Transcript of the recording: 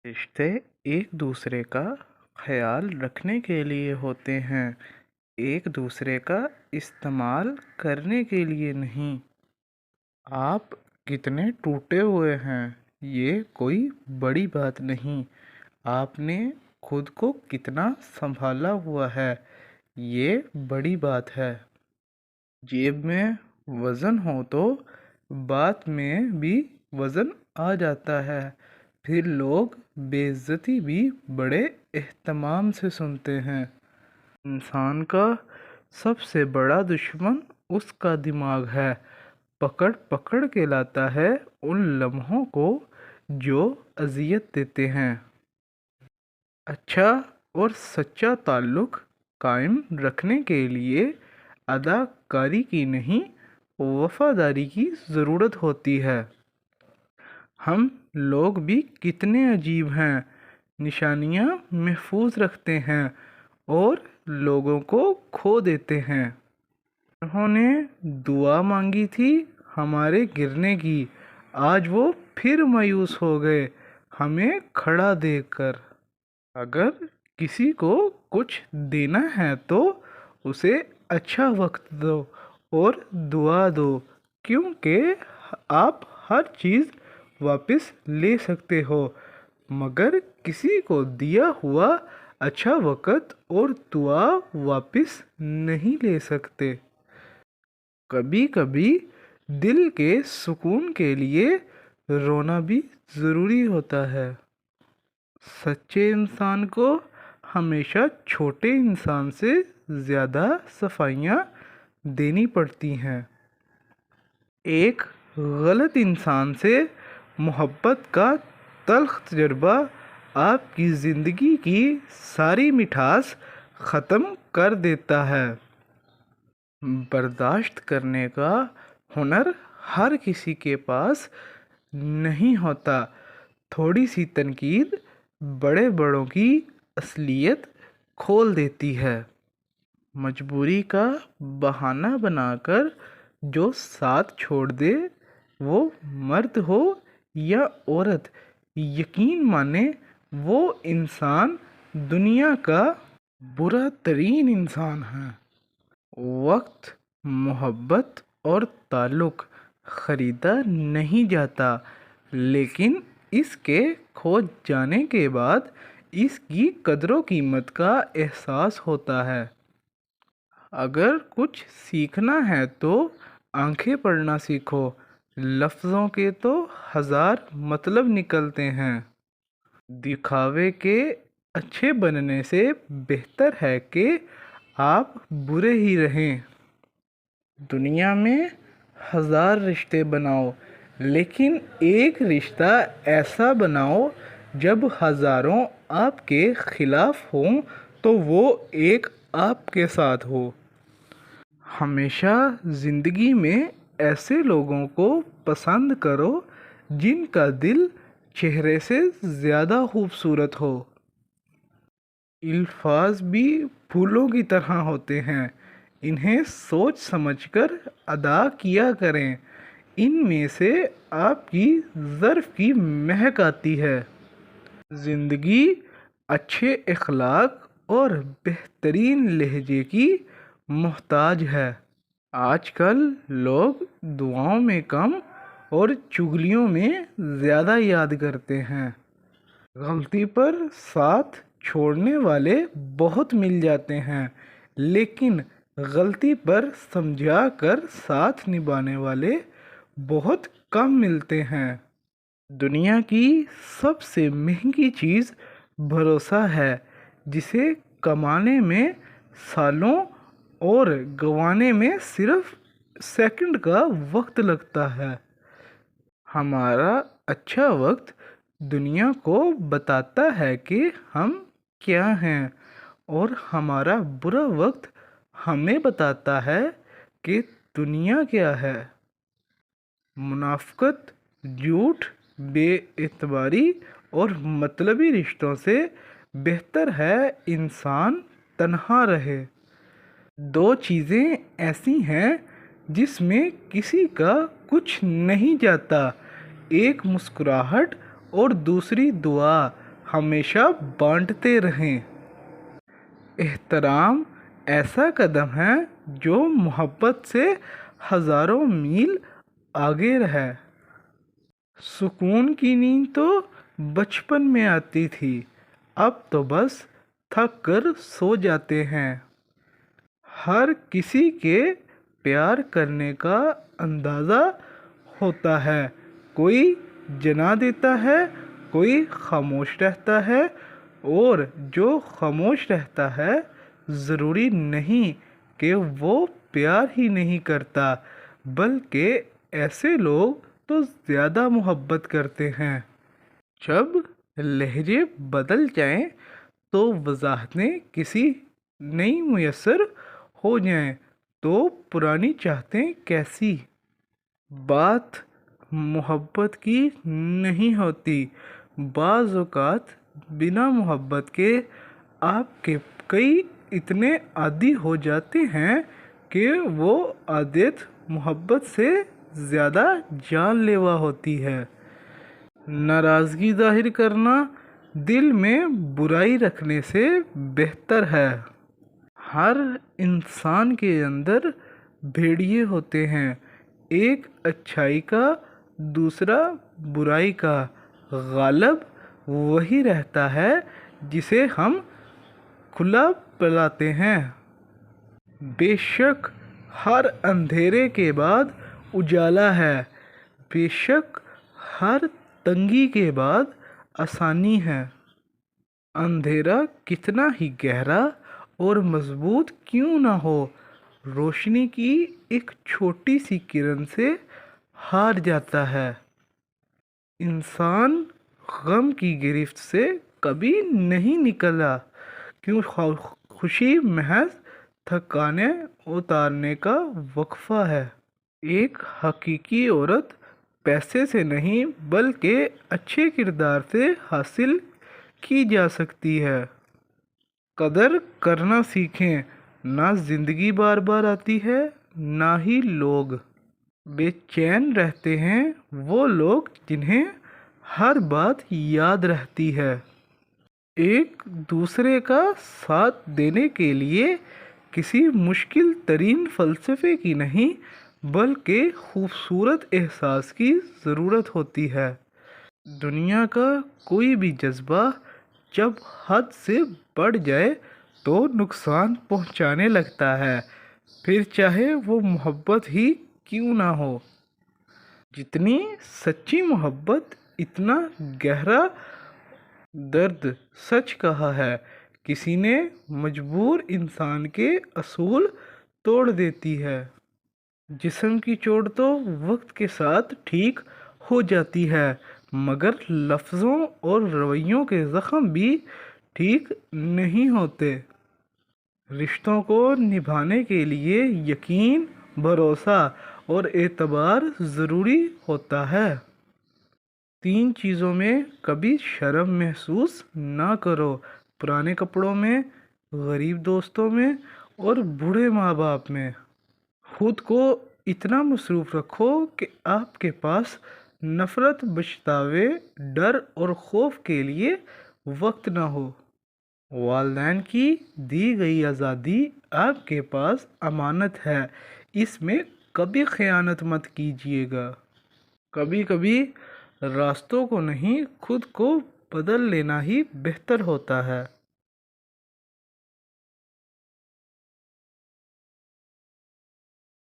रिश्ते एक दूसरे का ख्याल रखने के लिए होते हैं, एक दूसरे का इस्तेमाल करने के लिए नहीं। आप कितने टूटे हुए हैं, ये कोई बड़ी बात नहीं। आपने खुद को कितना संभाला हुआ है, ये बड़ी बात है। जेब में वज़न हो तो बात में भी वज़न आ जाता है, फिर लोग बेइज्जती भी बड़े एहतमाम से सुनते हैं। इंसान का सबसे बड़ा दुश्मन उसका दिमाग है, पकड़ पकड़ के लाता है उन लम्हों को जो अजियत देते हैं। अच्छा और सच्चा ताल्लुक़ कायम रखने के लिए अदाकारी की नहीं, वफादारी की ज़रूरत होती है। हम लोग भी कितने अजीब हैं, निशानियाँ महफूज रखते हैं और लोगों को खो देते हैं। उन्होंने दुआ मांगी थी हमारे गिरने की, आज वो फिर मायूस हो गए हमें खड़ा देखकर। अगर किसी को कुछ देना है तो उसे अच्छा वक्त दो और दुआ दो, क्योंकि आप हर चीज़ वापस ले सकते हो, मगर किसी को दिया हुआ अच्छा वक्त और दुआ वापस नहीं ले सकते। कभी कभी दिल के सुकून के लिए रोना भी ज़रूरी होता है। सच्चे इंसान को हमेशा छोटे इंसान से ज़्यादा सफाइयाँ देनी पड़ती हैं। एक गलत इंसान से मोहब्बत का तल्ख तजुर्बा आपकी ज़िंदगी की सारी मिठास ख़त्म कर देता है। बर्दाश्त करने का हुनर हर किसी के पास नहीं होता। थोड़ी सी तनकीद बड़े बड़ों की असलियत खोल देती है। मजबूरी का बहाना बनाकर जो साथ छोड़ दे, वो मर्द हो या औरत, यकीन माने वो इंसान दुनिया का बुरा तरीन इंसान है। वक्त, मोहब्बत और ताल्लुक़ ख़रीदा नहीं जाता, लेकिन इसके खो जाने के बाद इसकी कदरों कीमत का एहसास होता है। अगर कुछ सीखना है तो आंखें पढ़ना सीखो, लफ्ज़ों के तो हज़ार मतलब निकलते हैं। दिखावे के अच्छे बनने से बेहतर है कि आप बुरे ही रहें। दुनिया में हज़ार रिश्ते बनाओ, लेकिन एक रिश्ता ऐसा बनाओ जब हज़ारों आपके ख़िलाफ़ हों तो वो एक आपके साथ हो। हमेशा ज़िंदगी में ऐसे लोगों को पसंद करो जिनका दिल चेहरे से ज़्यादा खूबसूरत हो। अल्फाज भी फूलों की तरह होते हैं, इन्हें सोच समझकर अदा किया करें, इनमें से आपकी ज़र्फ़ की महक आती है। ज़िंदगी अच्छे अखलाक और बेहतरीन लहजे की मोहताज है। आजकल लोग दुआओं में कम और चुगलियों में ज़्यादा याद करते हैं। गलती पर साथ छोड़ने वाले बहुत मिल जाते हैं, लेकिन गलती पर समझा कर साथ निभाने वाले बहुत कम मिलते हैं। दुनिया की सबसे महंगी चीज़ भरोसा है, जिसे कमाने में सालों और गंवाने में सिर्फ सेकंड का वक्त लगता है। हमारा अच्छा वक्त दुनिया को बताता है कि हम क्या हैं, और हमारा बुरा वक्त हमें बताता है कि दुनिया क्या है। मुनाफ़क़त, झूठ, बेएतबारी और मतलबी रिश्तों से बेहतर है इंसान तन्हा रहे। दो चीज़ें ऐसी हैं जिसमें किसी का कुछ नहीं जाता, एक मुस्कुराहट और दूसरी दुआ। ہمیشہ بانٹتے رہیں۔ احترام ایسا قدم ہے جو محبت سے ہزاروں میل آگے ہے۔ سکون کی نیند تو بچپن میں آتی تھی، اب تو بس تھک کر سو جاتے ہیں۔ ہر کسی کے پیار کرنے کا اندازہ ہوتا ہے، کوئی جلا دیتا ہے، کوئی خاموش رہتا ہے، اور جو خاموش رہتا ہے ضروری نہیں کہ وہ پیار ہی نہیں کرتا، بلکہ ایسے لوگ تو زیادہ محبت کرتے ہیں۔ جب لہجے بدل جائیں تو وضاحتیں کسی نئی میسر ہو جائیں تو پرانی چاہتیں کیسی؟ بات محبت کی نہیں ہوتی، بعض اوقات بنا محبت کے آپ کے کئی اتنے عادی ہو جاتے ہیں کہ وہ عادت محبت سے زیادہ جان لیوا ہوتی ہے۔ ناراضگی ظاہر کرنا دل میں برائی رکھنے سے بہتر ہے۔ ہر انسان کے اندر بھیڑیے ہوتے ہیں، ایک اچھائی کا، دوسرا برائی کا۔ غالب وہی رہتا ہے جسے ہم کھلا پلاتے ہیں۔ بے شک ہر اندھیرے کے بعد اجالا ہے، بے شک ہر تنگی کے بعد آسانی ہے۔ اندھیرا کتنا ہی گہرا اور مضبوط کیوں نہ ہو، روشنی کی ایک چھوٹی سی کرن سے ہار جاتا ہے۔ انسان غم کی گرفت سے کبھی نہیں نکلا، کیوں خوشی محض تھکانے اتارنے کا وقفہ ہے۔ ایک حقیقی عزت پیسے سے نہیں بلکہ اچھے کردار سے حاصل کی جا سکتی ہے۔ قدر کرنا سیکھیں، نہ زندگی بار بار آتی ہے، نہ ہی لوگ بے چین رہتے ہیں، وہ لوگ جنہیں ہر بات یاد رہتی ہے۔ ایک دوسرے کا ساتھ دینے کے لیے کسی مشکل ترین فلسفے کی نہیں بلکہ خوبصورت احساس کی ضرورت ہوتی ہے۔ دنیا کا کوئی بھی جذبہ جب حد سے بڑھ جائے تو نقصان پہنچانے لگتا ہے، پھر چاہے وہ محبت ہی کیوں نہ ہو۔ جتنی سچی محبت اتنا گہرا درد۔ سچ کہا ہے کسی نے، مجبور انسان کے اصول توڑ دیتی ہے۔ جسم کی چوٹ تو وقت کے ساتھ ٹھیک ہو جاتی ہے، مگر لفظوں اور رویوں کے زخم بھی ٹھیک نہیں ہوتے۔ رشتوں کو نبھانے کے لیے یقین، بھروسہ اور اعتبار ضروری ہوتا ہے۔ تین چیزوں میں کبھی شرم محسوس نہ کرو، پرانے کپڑوں میں، غریب دوستوں میں اور بوڑھے ماں باپ میں۔ خود کو اتنا مصروف رکھو کہ آپ کے پاس نفرت، پچھتاوے، ڈر اور خوف کے لیے وقت نہ ہو۔ والدین کی دی گئی آزادی آپ کے پاس امانت ہے، اس میں کبھی خیانت مت کیجیے گا۔ کبھی کبھی راستوں کو نہیں، خود کو بدل لینا ہی بہتر ہوتا ہے۔